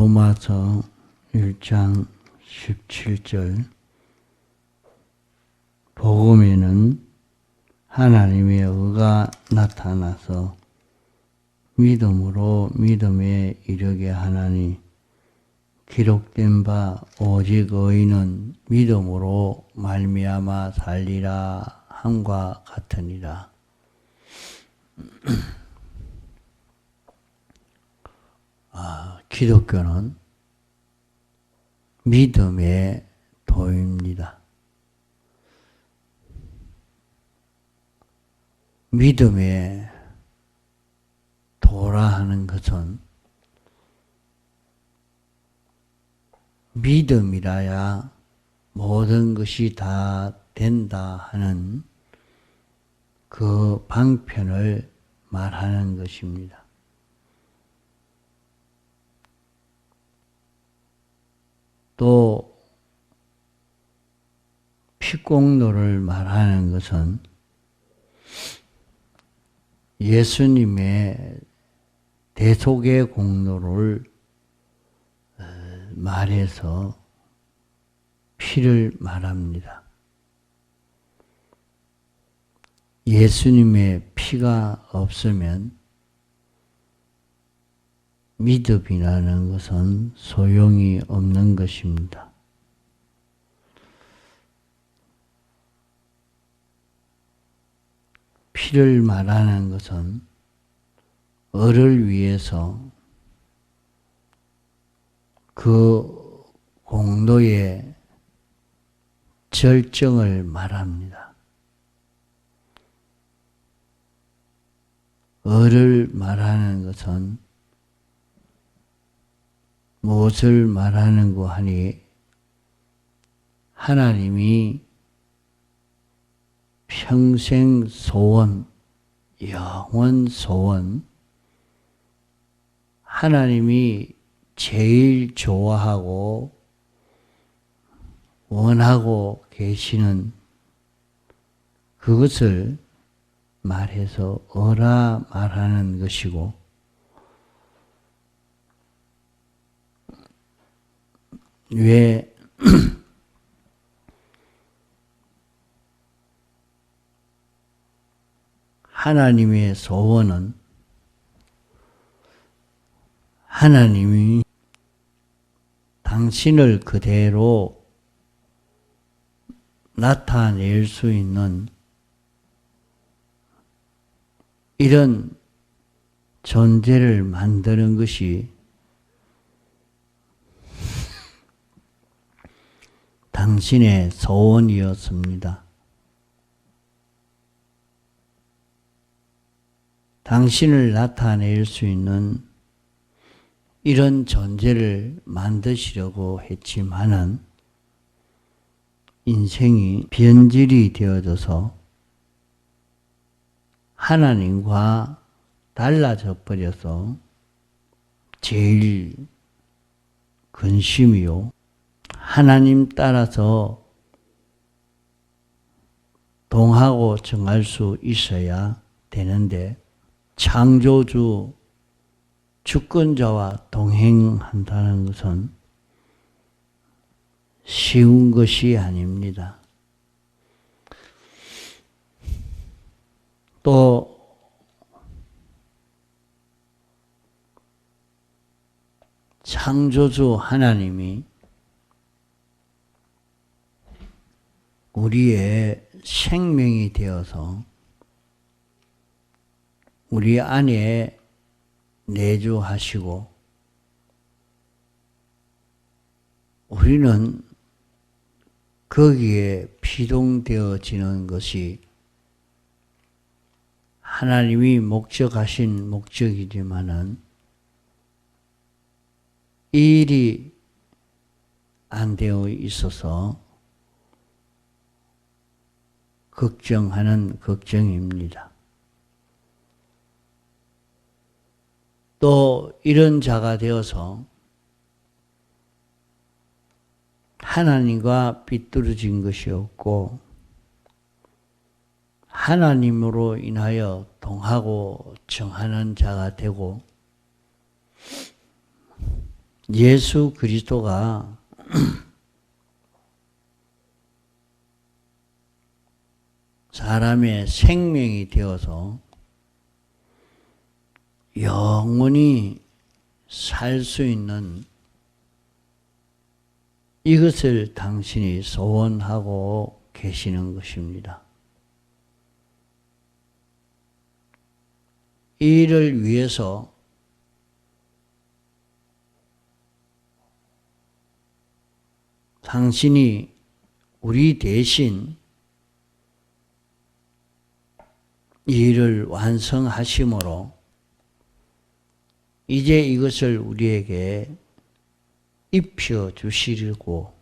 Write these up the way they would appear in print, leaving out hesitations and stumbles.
로마서 1장 17절 복음에는 하나님의 의가 나타나서 믿음으로 믿음에 이르게 하나니 기록된 바 오직 의인은 믿음으로 말미암아 살리라 함과 같으니라. 기독교는 믿음의 도입니다. 믿음의 도라 하는 것은 믿음이라야 모든 것이 다 된다 하는 그 방편을 말하는 것입니다. 또 피공로를 말하는 것은 예수님의 대속의 공로를 말해서 피를 말합니다. 예수님의 피가 없으면 믿음이라는 것은 소용이 없는 것입니다. 피를 말하는 것은 을을 위해서 그 공로의 절정을 말합니다. 을을 말하는 것은 무엇을 말하는고 하니 하나님이 평생 소원, 영원 소원, 하나님이 제일 좋아하고 원하고 계시는 그것을 말해서 어라 말하는 것이고, 왜 하나님의 소원은 하나님이 당신을 그대로 나타낼 수 있는 이런 존재를 만드는 것이 당신의 소원이었습니다. 당신을 나타낼 수 있는 이런 존재를 만드시려고 했지만은 인생이 변질이 되어져서 하나님과 달라져 버려서 제일 근심이요. 하나님 따라서 동하고 정할 수 있어야 되는데 창조주 주권자와 동행한다는 것은 쉬운 것이 아닙니다. 또 창조주 하나님이 우리의 생명이 되어서 우리 안에 내주하시고 우리는 거기에 피동되어지는 것이 하나님이 목적하신 목적이지만은 이 일이 안 되어 있어서 걱정하는 걱정입니다. 또 이런 자가 되어서 하나님과 비뚤어진 것이 없고 하나님으로 인하여 동하고 정하는 자가 되고 예수 그리스도가 사람의 생명이 되어서 영원히 살 수 있는 이것을 당신이 소원하고 계시는 것입니다. 이를 위해서 당신이 우리 대신 이 일을 완성하심으로 이제 이것을 우리에게 입혀 주시려고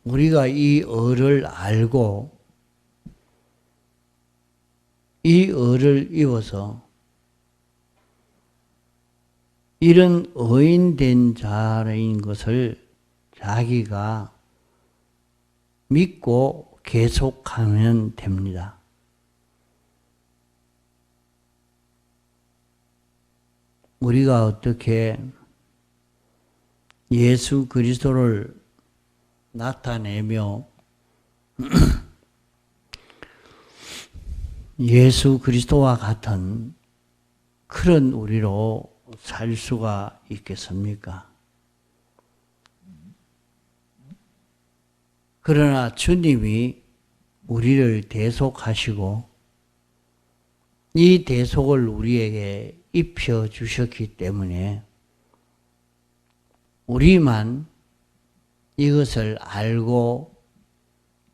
우리가 이 의를 알고 이 의를 입어서 이런 의인된 자인 것을 자기가 믿고 계속하면 됩니다. 우리가 어떻게 예수 그리스도를 나타내며 예수 그리스도와 같은 그런 우리로 살 수가 있겠습니까? 그러나 주님이 우리를 대속하시고 이 대속을 우리에게 입혀 주셨기 때문에 우리만 이것을 알고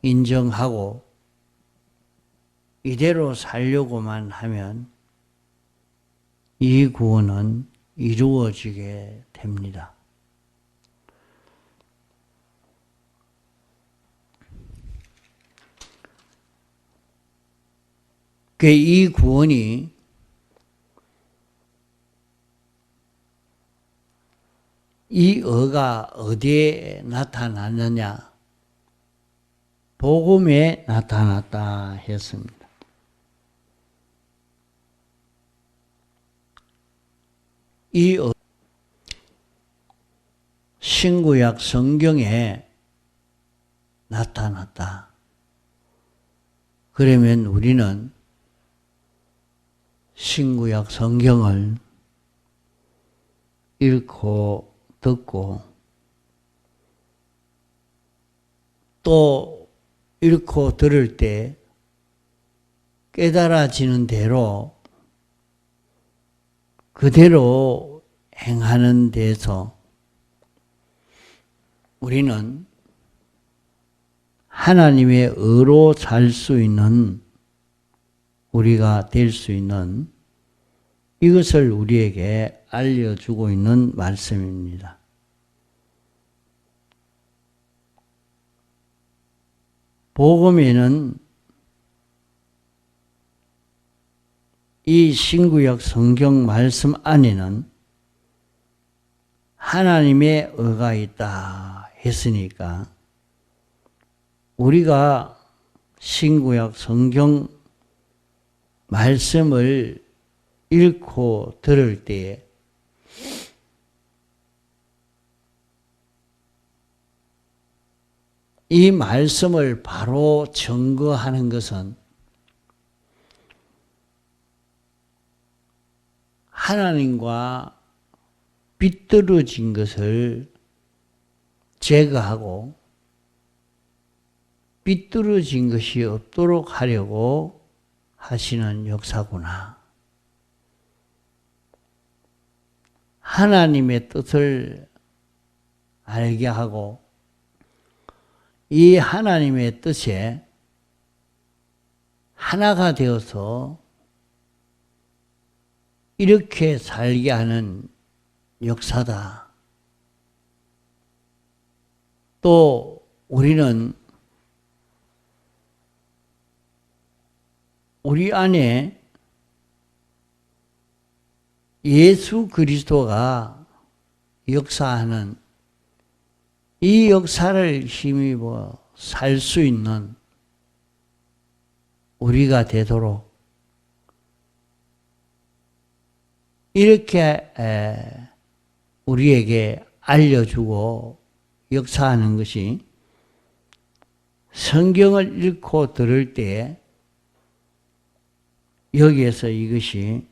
인정하고 이대로 살려고만 하면 이 구원은 이루어지게 됩니다. 이 구원이 이 의가 어디에 나타났느냐? 복음에 나타났다 했습니다. 이 신구약 성경에 나타났다. 그러면 우리는 신구약 성경을 읽고 듣고 또 읽고 들을 때 깨달아지는 대로 그대로 행하는 데서 우리는 하나님의 의로 살 수 있는 우리가 될 수 있는 이것을 우리에게 알려주고 있는 말씀입니다. 복음에는 이 신구약 성경 말씀 안에는 하나님의 의가 있다 했으니까 우리가 신구약 성경 말씀을 읽고 들을 때에 이 말씀을 바로 증거하는 것은 하나님과 비뚤어진 것을 제거하고 비뚤어진 것이 없도록 하려고 하시는 역사구나. 하나님의 뜻을 알게 하고 이 하나님의 뜻에 하나가 되어서 이렇게 살게 하는 역사다. 또 우리는 우리 안에 예수 그리스도가 역사하는 이 역사를 힘입어 살 수 있는 우리가 되도록 이렇게 우리에게 알려주고 역사하는 것이 성경을 읽고 들을 때 여기에서 이것이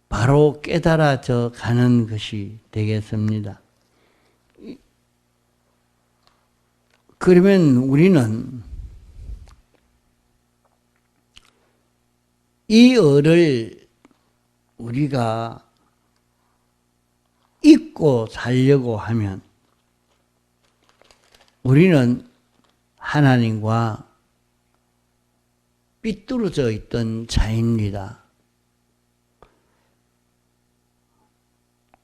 바로 깨달아져 가는 것이 되겠습니다. 그러면 우리는 이 을을 우리가 잊고 살려고 하면 우리는 하나님과 삐뚤어져 있던 자입니다.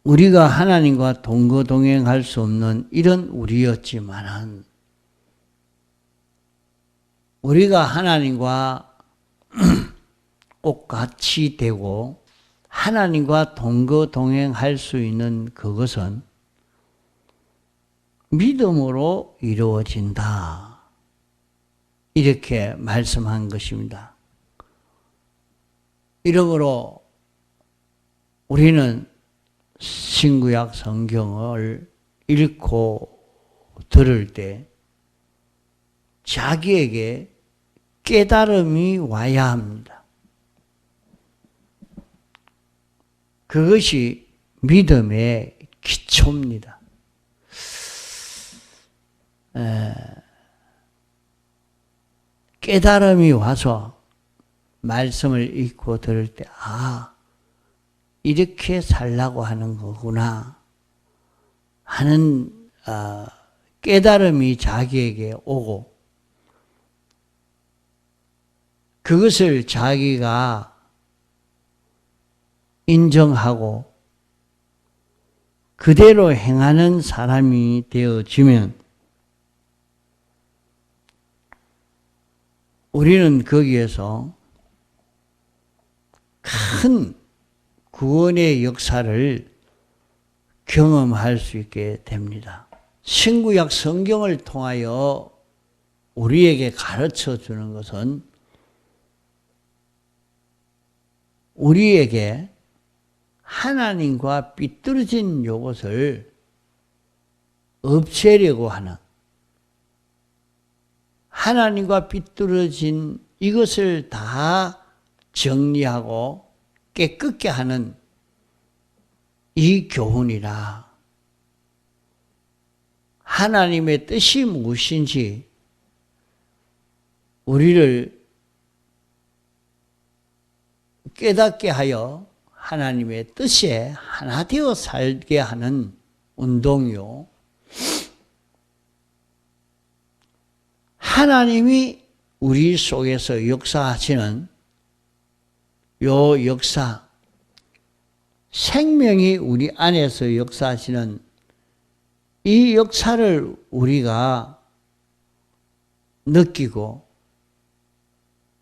우리가 하나님과 동거동행할 수 없는 이런 우리였지만은 우리가 하나님과 꼭 같이 되고 하나님과 동거동행할 수 있는 그것은 믿음으로 이루어진다. 이렇게 말씀한 것입니다. 이러므로 우리는 신구약 성경을 읽고 들을 때 자기에게 깨달음이 와야 합니다. 그것이 믿음의 기초입니다. 깨달음이 와서 말씀을 읽고 들을 때, 이렇게 살라고 하는 거구나 하는 깨달음이 자기에게 오고, 그것을 자기가 인정하고 그대로 행하는 사람이 되어지면 우리는 거기에서 큰 구원의 역사를 경험할 수 있게 됩니다. 신구약 성경을 통하여 우리에게 가르쳐 주는 것은 우리에게 하나님과 삐뚤어진 이것을 없애려고 하는, 하나님과 삐뚤어진 이것을 다 정리하고 깨끗게 하는 이 교훈이라. 하나님의 뜻이 무엇인지 우리를 깨닫게 하여 하나님의 뜻에 하나 되어 살게 하는 운동이요. 하나님이 우리 속에서 역사하시는 요 역사, 생명이 우리 안에서 역사하시는 이 역사를 우리가 느끼고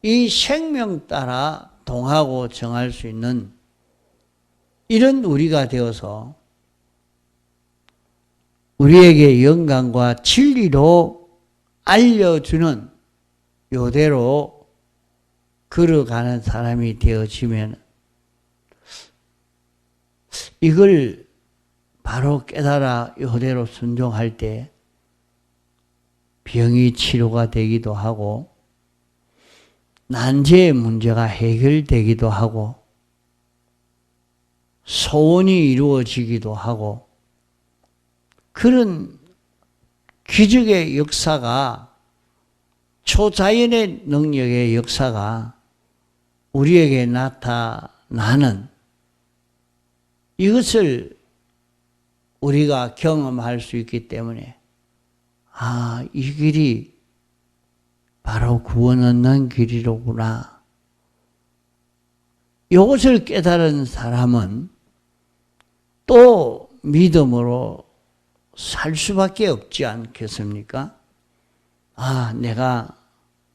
이 생명 따라 동하고 정할 수 있는 이런 우리가 되어서 우리에게 영광과 진리로 알려주는 요대로 걸어가는 사람이 되어지면 이걸 바로 깨달아 요대로 순종할 때 병이 치료가 되기도 하고 난제의 문제가 해결되기도 하고 소원이 이루어지기도 하고 그런 기적의 역사가 초자연의 능력의 역사가 우리에게 나타나는 이것을 우리가 경험할 수 있기 때문에 이 길이 바로 구원 얻는 길이로구나. 이것을 깨달은 사람은 또 믿음으로 살 수밖에 없지 않겠습니까? 내가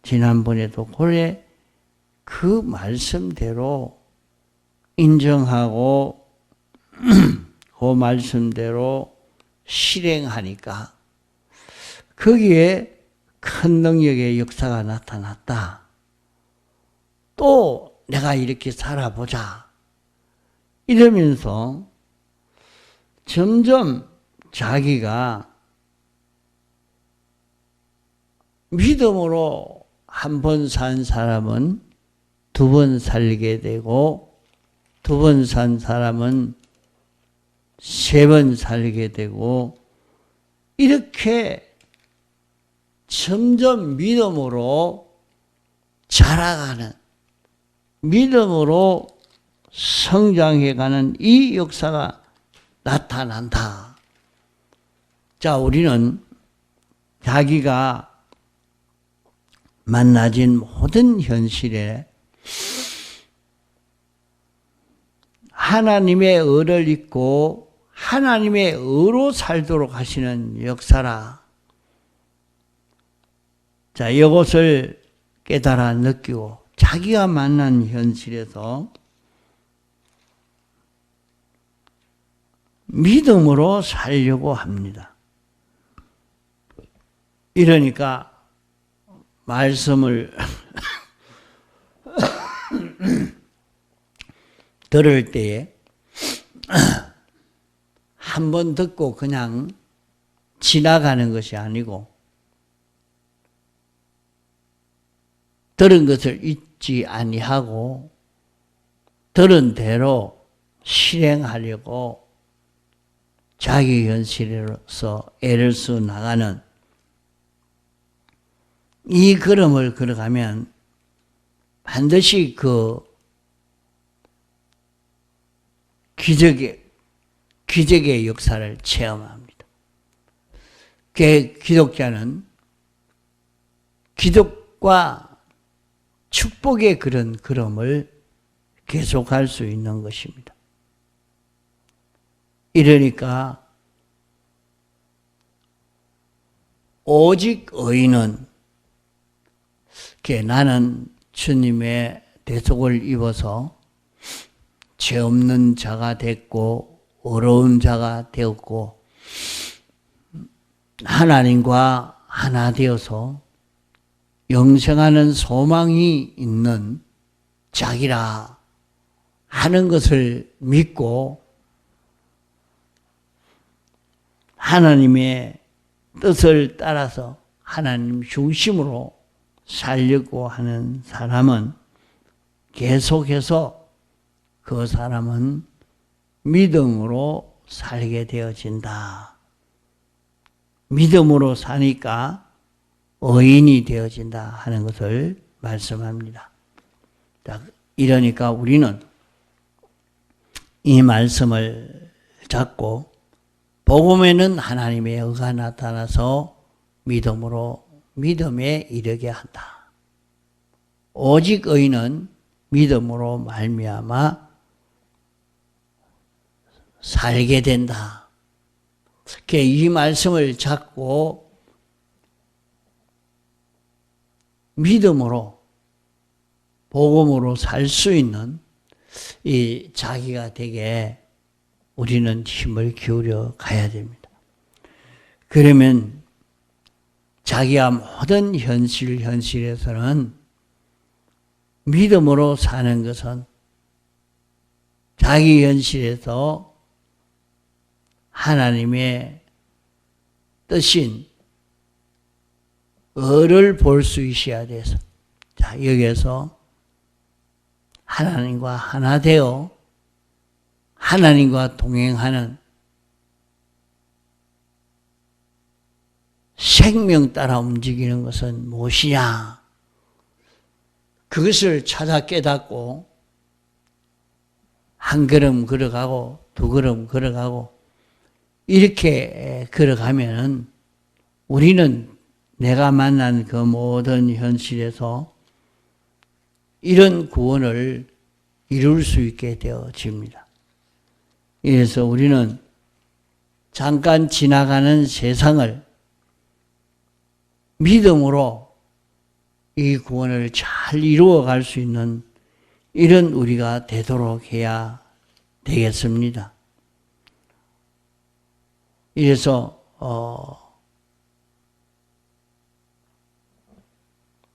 지난번에도 그래 그 말씀대로 인정하고 그 말씀대로 실행하니까 거기에 큰 능력의 역사가 나타났다. 또 내가 이렇게 살아보자. 이러면서 점점 자기가 믿음으로 한 번 산 사람은 두 번 살게 되고, 두 번 산 사람은 세 번 살게 되고, 이렇게 점점 믿음으로 자라가는, 믿음으로 성장해가는 이 역사가 나타난다. 자, 우리는 자기가 만나진 모든 현실에 하나님의 의를 잊고 하나님의 의로 살도록 하시는 역사라. 자, 이것을 깨달아 느끼고 자기가 만난 현실에서 믿음으로 살려고 합니다. 이러니까 말씀을 들을 때에 한 번 듣고 그냥 지나가는 것이 아니고 들은 것을 잊지 아니하고 들은 대로 실행하려고 자기 현실로서 애를 써 나가는 이 걸음을 걸어가면 반드시 그 기적의 역사를 체험합니다. 기독자는 기독과 축복의 그런 걸음을 계속할 수 있는 것입니다. 이러니까 오직 의인은 나는 주님의 대속을 입어서 죄 없는 자가 됐고 어려운 자가 되었고 하나님과 하나 되어서 영생하는 소망이 있는 자기라 하는 것을 믿고 하나님의 뜻을 따라서 하나님 중심으로 살려고 하는 사람은 계속해서 그 사람은 믿음으로 살게 되어진다. 믿음으로 사니까 의인이 되어진다 하는 것을 말씀합니다. 자, 이러니까 우리는 이 말씀을 잡고 복음에는 하나님의 의가 나타나서 믿음에 이르게 한다. 오직 의인은 믿음으로 말미암아 살게 된다. 이 말씀을 잡고 믿음으로 복음으로 살 수 있는 이 자기가 되게 우리는 힘을 기울여 가야 됩니다. 그러면 자기가 모든 현실에서는 믿음으로 사는 것은 자기 현실에서 하나님의 뜻인 의를 볼 수 있어야 돼서 자, 여기에서 하나님과 하나 되어 하나님과 동행하는 생명 따라 움직이는 것은 무엇이냐? 그것을 찾아 깨닫고 한 걸음 걸어가고 두 걸음 걸어가고 이렇게 걸어가면 우리는 내가 만난 그 모든 현실에서 이런 구원을 이룰 수 있게 되어집니다. 그래서 우리는 잠깐 지나가는 세상을 믿음으로 이 구원을 잘 이루어 갈 수 있는 이런 우리가 되도록 해야 되겠습니다. 이래서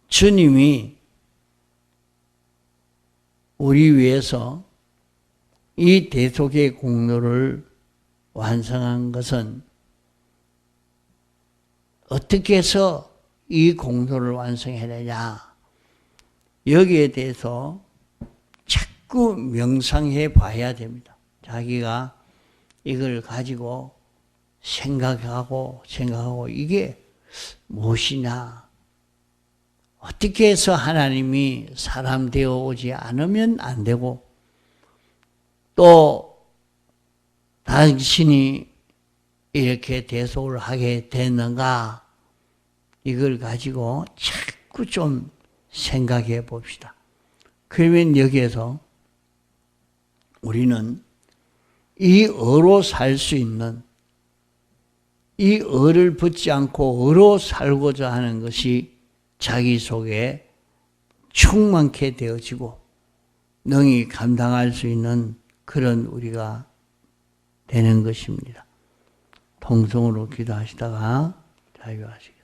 주님이 우리 위해서 이 대속의 공로를 완성한 것은 어떻게 해서 이 공로를 완성해내냐, 여기에 대해서 자꾸 명상해 봐야 됩니다. 자기가 이걸 가지고 생각하고 이게 무엇이냐, 어떻게 해서 하나님이 사람 되어 오지 않으면 안 되고, 또 당신이 이렇게 대속을 하게 됐는가, 이걸 가지고 자꾸 좀 생각해 봅시다. 그러면 여기에서 우리는 이 어로 살 수 있는, 이 어를 붙지 않고 어로 살고자 하는 것이 자기 속에 충만케 되어지고 능히 감당할 수 있는 그런 우리가 되는 것입니다. 통성으로 기도하시다가 자유하시기